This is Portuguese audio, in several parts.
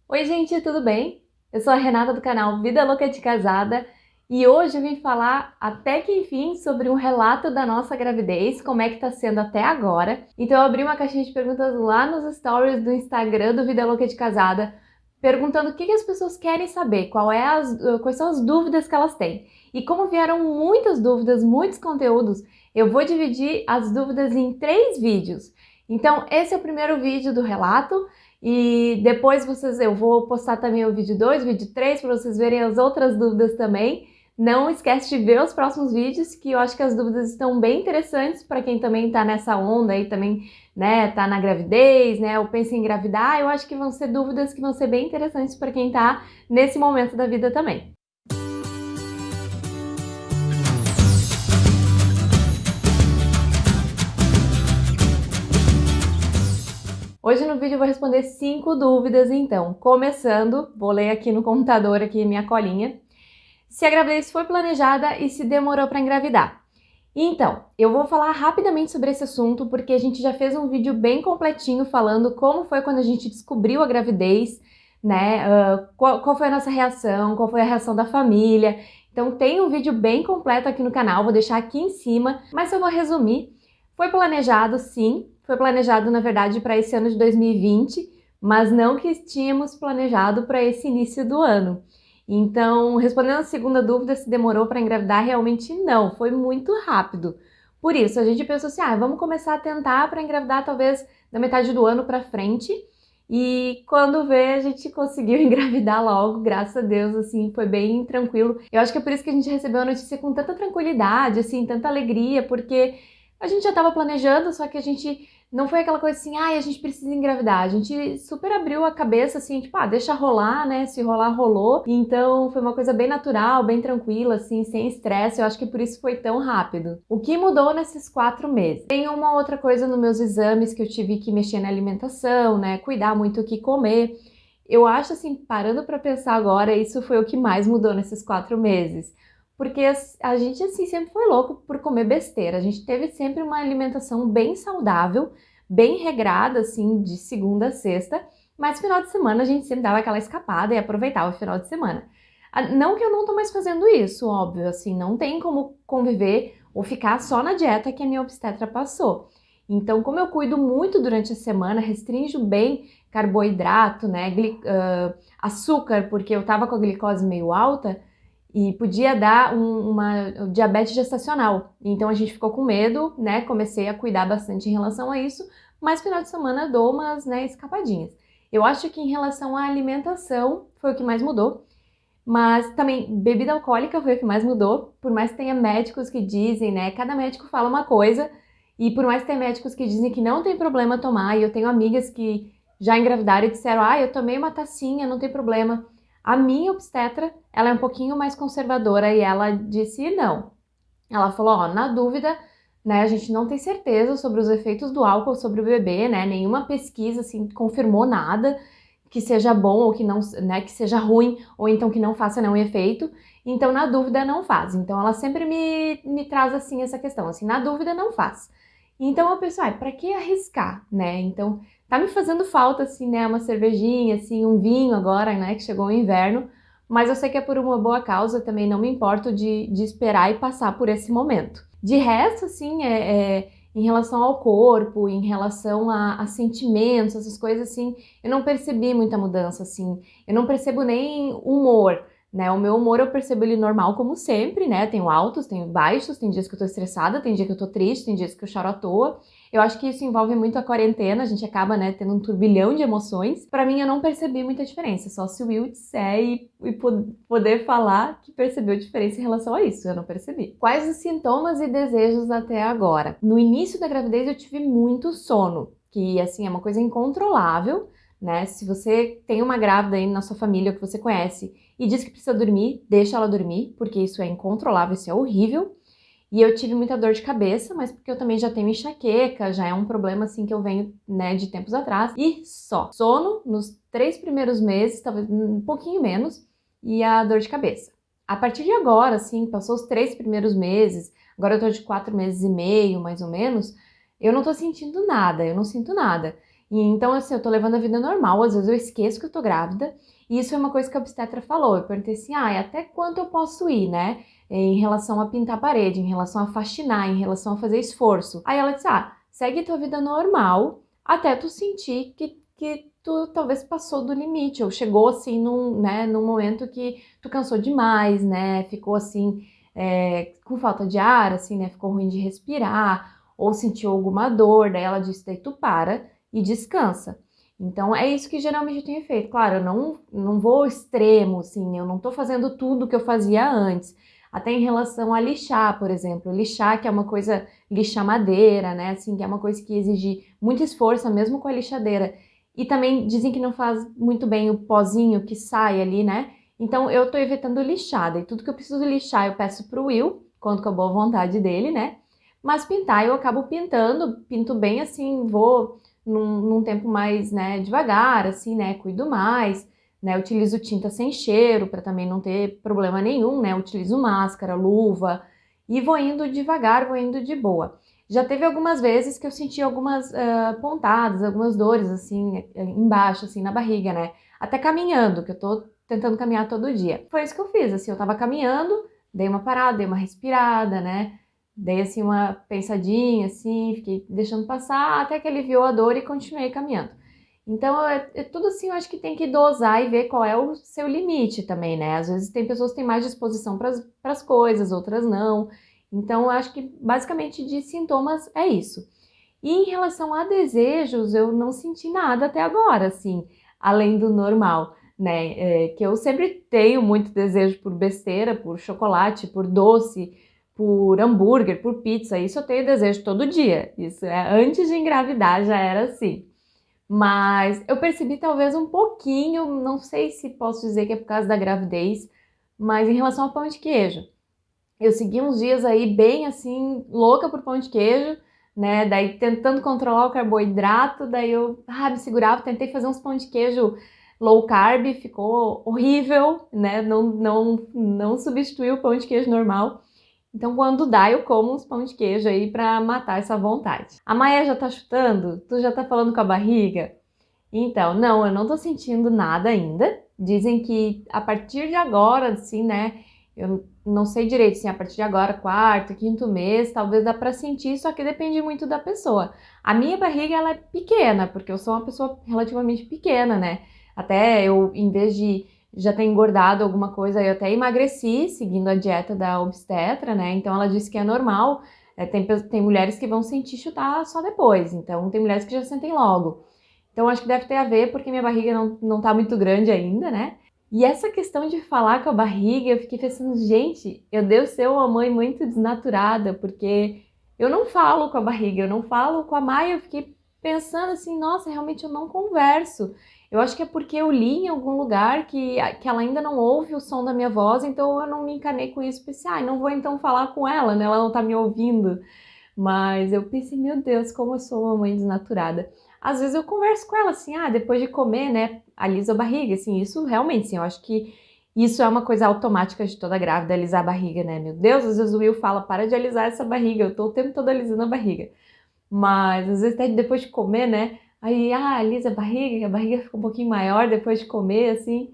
Oi, gente, tudo bem? Eu sou a Renata do canal Vida Louca de Casada e hoje eu vim falar até que enfim sobre um relato da nossa gravidez, como é que tá sendo até agora. Então eu abri uma caixinha de perguntas lá nos stories do Instagram do Vida Louca de Casada, perguntando o que as pessoas querem saber, quais são as dúvidas que elas têm. E como vieram muitas dúvidas, muitos conteúdos, eu vou dividir as dúvidas em 3 vídeos. Então esse é o primeiro vídeo do relato. E depois eu vou postar também o vídeo 2, o vídeo 3, para vocês verem as outras dúvidas também. Não esquece de ver os próximos vídeos, que eu acho que as dúvidas estão bem interessantes para quem também tá nessa onda aí também, né, tá na gravidez, né, ou pensa em engravidar. Eu acho que vão ser dúvidas que vão ser bem interessantes para quem tá nesse momento da vida também. Hoje no vídeo eu vou responder 5 dúvidas, então. Começando, vou ler aqui no computador, aqui minha colinha. Se a gravidez foi planejada e se demorou para engravidar. Então, eu vou falar rapidamente sobre esse assunto porque a gente já fez um vídeo bem completinho falando como foi quando a gente descobriu a gravidez, né? Qual foi a nossa reação, qual foi a reação da família. Então tem um vídeo bem completo aqui no canal, vou deixar aqui em cima, mas eu vou resumir. Foi planejado, sim, foi planejado na verdade para esse ano de 2020, mas não que tínhamos planejado para esse início do ano. Então, respondendo a segunda dúvida, se demorou para engravidar, realmente não, foi muito rápido. Por isso, a gente pensou assim, vamos começar a tentar para engravidar talvez da metade do ano para frente. E quando vê, a gente conseguiu engravidar logo, graças a Deus, assim, foi bem tranquilo. Eu acho que é por isso que a gente recebeu a notícia com tanta tranquilidade, assim, tanta alegria, porque a gente já estava planejando, só que a gente não foi aquela coisa assim, a gente precisa engravidar. A gente super abriu a cabeça, assim, tipo, deixa rolar, né? Se rolar, rolou. Então, foi uma coisa bem natural, bem tranquila, assim, sem estresse. Eu acho que por isso foi tão rápido. O que mudou nesses 4 meses? Tem uma outra coisa nos meus exames que eu tive que mexer na alimentação, né? Cuidar muito o que comer. Eu acho, assim, parando pra pensar agora, isso foi o que mais mudou nesses 4 meses. Porque a gente, assim, sempre foi louco por comer besteira. A gente teve sempre uma alimentação bem saudável, bem regrada, assim, de segunda a sexta, mas final de semana a gente sempre dava aquela escapada e aproveitava o final de semana. Não que eu não tô mais fazendo isso, óbvio, assim, não tem como conviver ou ficar só na dieta que a minha obstetra passou. Então, como eu cuido muito durante a semana, restringo bem carboidrato, né, açúcar, porque eu tava com a glicose meio alta, e podia dar uma diabetes gestacional. Então a gente ficou com medo, né? Comecei a cuidar bastante em relação a isso, mas final de semana dou umas, né, escapadinhas. Eu acho que em relação à alimentação foi o que mais mudou, mas também bebida alcoólica foi o que mais mudou, por mais que tenha médicos que dizem, né? Cada médico fala uma coisa, e por mais que tenha médicos que dizem que não tem problema tomar, e eu tenho amigas que já engravidaram e disseram, eu tomei uma tacinha, não tem problema. A minha obstetra, ela é um pouquinho mais conservadora e ela disse não. Ela falou, na dúvida, né, a gente não tem certeza sobre os efeitos do álcool sobre o bebê, né, nenhuma pesquisa, assim, confirmou nada que seja bom ou que não, né, que seja ruim ou então que não faça nenhum efeito, então na dúvida não faz. Então ela sempre me traz, assim, essa questão, assim, na dúvida não faz. Então eu penso, pra que arriscar, né, então tá me fazendo falta, assim, né, uma cervejinha, assim, um vinho agora, né, que chegou o inverno, mas eu sei que é por uma boa causa, também não me importo de esperar e passar por esse momento. De resto, assim, em relação ao corpo, em relação a sentimentos, essas coisas, assim, eu não percebi muita mudança, assim. Eu não percebo nem humor, né? O meu humor eu percebo ele normal como sempre, né? Tenho altos, tenho baixos, tem dias que eu tô estressada, tem dia que eu tô triste, tem dias que eu choro à toa. Eu acho que isso envolve muito a quarentena, a gente acaba, né, tendo um turbilhão de emoções. Pra mim, eu não percebi muita diferença, só se o Will disser e poder falar que percebeu diferença em relação a isso, eu não percebi. Quais os sintomas e desejos até agora? No início da gravidez eu tive muito sono, que, assim, é uma coisa incontrolável, né? Se você tem uma grávida aí na sua família que você conhece e diz que precisa dormir, deixa ela dormir, porque isso é incontrolável, isso é horrível. E eu tive muita dor de cabeça, mas porque eu também já tenho enxaqueca, já é um problema assim que eu venho, né, de tempos atrás. E só. Sono nos 3 primeiros meses, talvez um pouquinho menos, e a dor de cabeça. A partir de agora, assim, passou os 3 primeiros meses, agora eu tô de 4 meses e meio, mais ou menos, eu não tô sentindo nada, eu não sinto nada. E então, assim, eu tô levando a vida normal, às vezes eu esqueço que eu tô grávida, e isso é uma coisa que a obstetra falou. Eu perguntei assim, até quanto eu posso ir, né? Em relação a pintar a parede, em relação a faxinar, em relação a fazer esforço. Aí ela disse, segue tua vida normal, até tu sentir que tu talvez passou do limite, ou chegou assim num momento que tu cansou demais, né? Ficou assim, com falta de ar, assim, né? Ficou ruim de respirar, ou sentiu alguma dor, daí ela disse, daí tu para e descansa. Então é isso que geralmente eu tenho feito. Claro, eu não vou ao extremo, assim, eu não tô fazendo tudo que eu fazia antes. Até em relação a lixar, por exemplo. Lixar, que é uma coisa, lixar madeira, né? Assim, que é uma coisa que exige muito esforço, mesmo com a lixadeira. E também dizem que não faz muito bem o pozinho que sai ali, né? Então eu tô evitando lixada. E tudo que eu preciso lixar eu peço pro Will, conto com a boa vontade dele, né? Mas pintar eu acabo pintando, pinto bem assim, vou num tempo mais, né, devagar, assim, né, cuido mais, né, utilizo tinta sem cheiro para também não ter problema nenhum, né, utilizo máscara, luva e vou indo devagar, vou indo de boa. Já teve algumas vezes que eu senti algumas pontadas, algumas dores, assim, embaixo, assim, na barriga, né, até caminhando, que eu tô tentando caminhar todo dia. Foi isso que eu fiz, assim, eu tava caminhando, dei uma parada, dei uma respirada, né, dei assim uma pensadinha, assim, fiquei deixando passar até que aliviou a dor e continuei caminhando. Então, é tudo assim, eu acho que tem que dosar e ver qual é o seu limite também, né? Às vezes tem pessoas que têm mais disposição para as coisas, outras não. Então, eu acho que basicamente de sintomas é isso. E em relação a desejos, eu não senti nada até agora, assim, além do normal, né? Que eu sempre tenho muito desejo por besteira, por chocolate, por doce, por hambúrguer, por pizza, isso eu tenho desejo todo dia. Isso é antes de engravidar já era assim. Mas eu percebi talvez um pouquinho, não sei se posso dizer que é por causa da gravidez, mas em relação ao pão de queijo. Eu segui uns dias aí bem assim, louca por pão de queijo, né? Daí tentando controlar o carboidrato, daí eu me segurava, tentei fazer uns pão de queijo low carb, ficou horrível, né? Não substituiu o pão de queijo normal. Então, quando dá, eu como uns pão de queijo aí pra matar essa vontade. A Maia já tá chutando? Tu já tá falando com a barriga? Então, não, eu não tô sentindo nada ainda. Dizem que a partir de agora, assim, né? Eu não sei direito, assim, a partir de agora, quarto, quinto mês, talvez dá pra sentir, só que depende muito da pessoa. A minha barriga, ela é pequena, porque eu sou uma pessoa relativamente pequena, né? Até eu, em vez de já ter engordado alguma coisa, eu até emagreci, seguindo a dieta da obstetra, né? Então ela disse que é normal. Tem mulheres que vão sentir chutar só depois, então tem mulheres que já sentem logo. Então acho que deve ter a ver porque minha barriga não tá muito grande ainda, né? E essa questão de falar com a barriga, eu fiquei pensando, gente, eu devo ser uma mãe muito desnaturada, porque eu não falo com a barriga, eu não falo com a Maia, eu fiquei pensando assim, nossa, realmente eu não converso. Eu acho que é porque eu li em algum lugar que ela ainda não ouve o som da minha voz, então eu não me encanei com isso, pensei, não vou então falar com ela, né? Ela não tá me ouvindo. Mas eu pensei, meu Deus, como eu sou uma mãe desnaturada. Às vezes eu converso com ela assim, depois de comer, né, alisa a barriga, assim, isso realmente, assim, eu acho que isso é uma coisa automática de toda grávida, alisar a barriga, né, meu Deus, às vezes o Will fala, para de alisar essa barriga, eu tô o tempo todo alisando a barriga, mas às vezes até depois de comer, né, aí, alisa a barriga, que a barriga fica um pouquinho maior depois de comer, assim,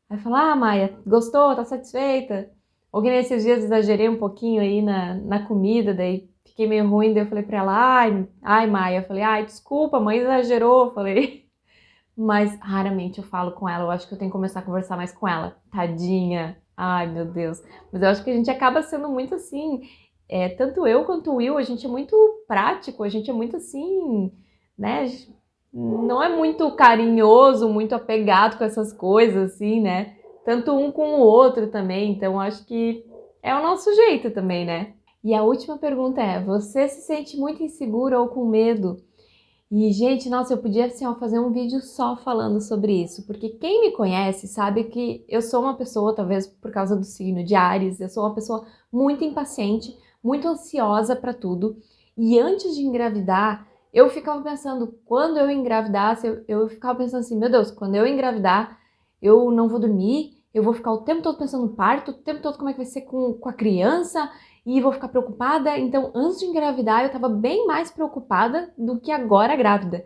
aí fala, Maia, gostou, tá satisfeita? Ou que nesses dias exagerei um pouquinho aí na comida, daí fiquei meio ruim, daí eu falei pra ela, ai, Maia, eu falei, desculpa, a mãe exagerou, eu falei. Mas raramente eu falo com ela, eu acho que eu tenho que começar a conversar mais com ela. Tadinha, ai meu Deus. Mas eu acho que a gente acaba sendo muito assim, tanto eu quanto o Will, a gente é muito prático, a gente é muito assim, né? Não é muito carinhoso, muito apegado com essas coisas, assim, né? Tanto um com o outro também, então acho que é o nosso jeito também, né? E a última pergunta é: você se sente muito insegura ou com medo? E, gente, nossa, eu podia assim, fazer um vídeo só falando sobre isso, porque quem me conhece sabe que eu sou uma pessoa, talvez por causa do signo de Áries, eu sou uma pessoa muito impaciente, muito ansiosa para tudo. E antes de engravidar, eu ficava pensando, quando eu engravidasse, eu ficava pensando assim, meu Deus, quando eu engravidar, eu não vou dormir, eu vou ficar o tempo todo pensando no parto, o tempo todo como é que vai ser com a criança, e vou ficar preocupada. Então, antes de engravidar, eu estava bem mais preocupada do que agora grávida.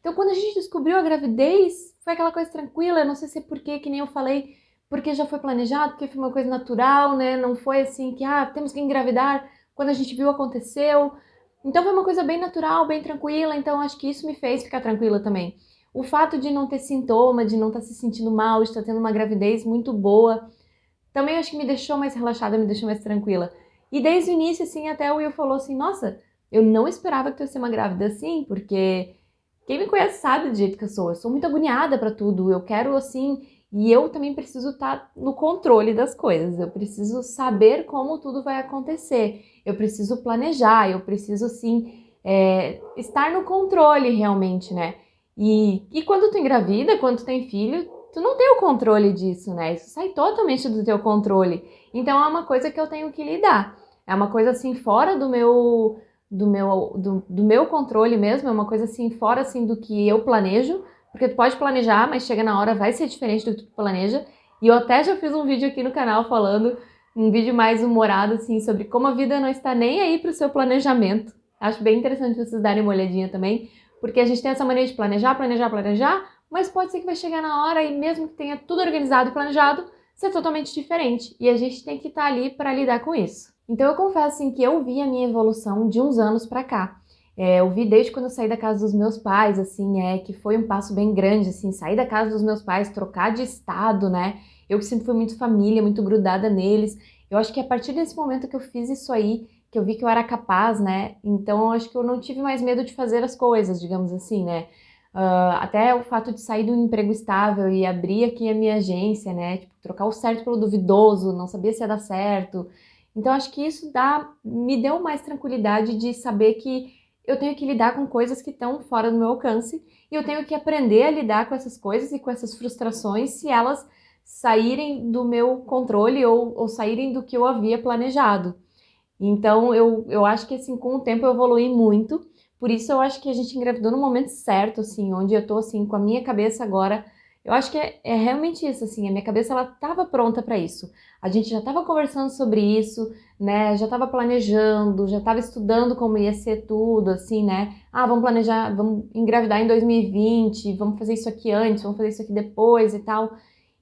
Então, quando a gente descobriu a gravidez, foi aquela coisa tranquila, eu não sei se é porque, que nem eu falei, porque já foi planejado, porque foi uma coisa natural, né? Não foi assim que, temos que engravidar, quando a gente viu aconteceu. Então foi uma coisa bem natural, bem tranquila, então acho que isso me fez ficar tranquila também. O fato de não ter sintoma, de não estar se sentindo mal, de estar tendo uma gravidez muito boa, também acho que me deixou mais relaxada, me deixou mais tranquila. E desde o início, assim, até o Will falou assim, nossa, eu não esperava que tu ia ser uma grávida assim, porque quem me conhece sabe do jeito que eu sou muito agoniada pra tudo, eu quero assim, e eu também preciso estar no controle das coisas, eu preciso saber como tudo vai acontecer, eu preciso planejar, eu preciso assim, estar no controle realmente, né? E quando tu engravida, quando tu tem filho, tu não tem o controle disso, né? Isso sai totalmente do teu controle. Então é uma coisa que eu tenho que lidar. É uma coisa assim fora do meu controle mesmo, é uma coisa assim fora assim do que eu planejo, porque tu pode planejar, mas chega na hora vai ser diferente do que tu planeja. E eu até já fiz um vídeo aqui no canal falando, um vídeo mais humorado assim sobre como a vida não está nem aí pro seu planejamento. Acho bem interessante vocês darem uma olhadinha também, porque a gente tem essa mania de planejar, planejar, planejar, mas pode ser que vai chegar na hora e mesmo que tenha tudo organizado e planejado, ser totalmente diferente. E a gente tem que estar ali para lidar com isso. Então eu confesso assim, que eu vi a minha evolução de uns anos para cá. Eu vi desde quando eu saí da casa dos meus pais, assim, que foi um passo bem grande, assim, sair da casa dos meus pais, trocar de estado, né? Eu que sempre fui muito família, muito grudada neles. Eu acho que a partir desse momento que eu fiz isso aí, que eu vi que eu era capaz, né? Então eu acho que eu não tive mais medo de fazer as coisas, digamos assim, né? Até o fato de sair de um emprego estável e abrir aqui a minha agência, né? Tipo, trocar o certo pelo duvidoso, não sabia se ia dar certo. Então, acho que isso me deu mais tranquilidade de saber que eu tenho que lidar com coisas que estão fora do meu alcance e eu tenho que aprender a lidar com essas coisas e com essas frustrações se elas saírem do meu controle ou saírem do que eu havia planejado. Então, eu acho que, assim, com o tempo eu evolui muito. Por isso, eu acho que a gente engravidou no momento certo, assim, onde eu tô, assim, com a minha cabeça agora. Eu acho que é realmente isso, assim, a minha cabeça, ela tava pronta para isso. A gente já tava conversando sobre isso, né, já tava planejando, já tava estudando como ia ser tudo, assim, né. Vamos planejar, vamos engravidar em 2020, vamos fazer isso aqui antes, vamos fazer isso aqui depois e tal.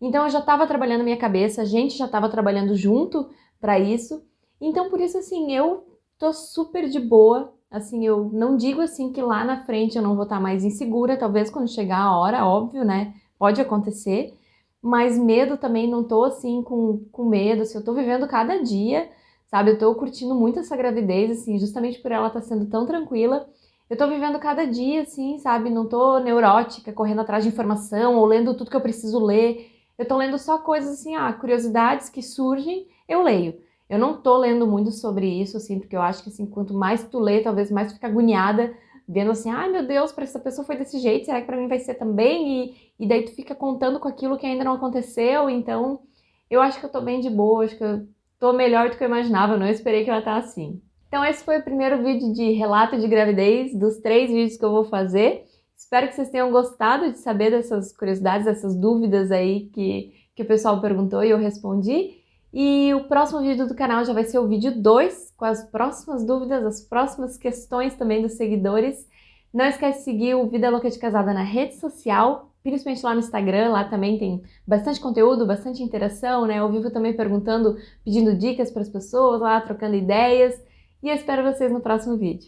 Então, eu já tava trabalhando a minha cabeça, a gente já tava trabalhando junto para isso. Então, por isso, assim, eu tô super de boa. Assim, eu não digo assim que lá na frente eu não vou estar mais insegura, talvez quando chegar a hora, óbvio, né? Pode acontecer. Mas medo também, não tô assim com medo, assim, eu tô vivendo cada dia, sabe? Eu tô curtindo muito essa gravidez, assim, justamente por ela estar sendo tão tranquila. Eu tô vivendo cada dia, assim, sabe? Não tô neurótica, correndo atrás de informação ou lendo tudo que eu preciso ler. Eu tô lendo só coisas assim, curiosidades que surgem, eu leio. Eu não tô lendo muito sobre isso, assim, porque eu acho que, assim, quanto mais tu lê, talvez mais tu fica agoniada, vendo assim, ai meu Deus, para essa pessoa foi desse jeito, será que para mim vai ser também? E daí tu fica contando com aquilo que ainda não aconteceu, então eu acho que eu tô bem de boa, acho que eu tô melhor do que eu imaginava, eu não esperei que ela tá assim. Então esse foi o primeiro vídeo de relato de gravidez, dos 3 vídeos que eu vou fazer. Espero que vocês tenham gostado de saber dessas curiosidades, dessas dúvidas aí que o pessoal perguntou e eu respondi. E o próximo vídeo do canal já vai ser o vídeo 2, com as próximas dúvidas, as próximas questões também dos seguidores. Não esquece de seguir o Vida Louca de Casada na rede social, principalmente lá no Instagram, lá também tem bastante conteúdo, bastante interação, né? Eu vivo também perguntando, pedindo dicas para as pessoas lá, trocando ideias. E eu espero vocês no próximo vídeo.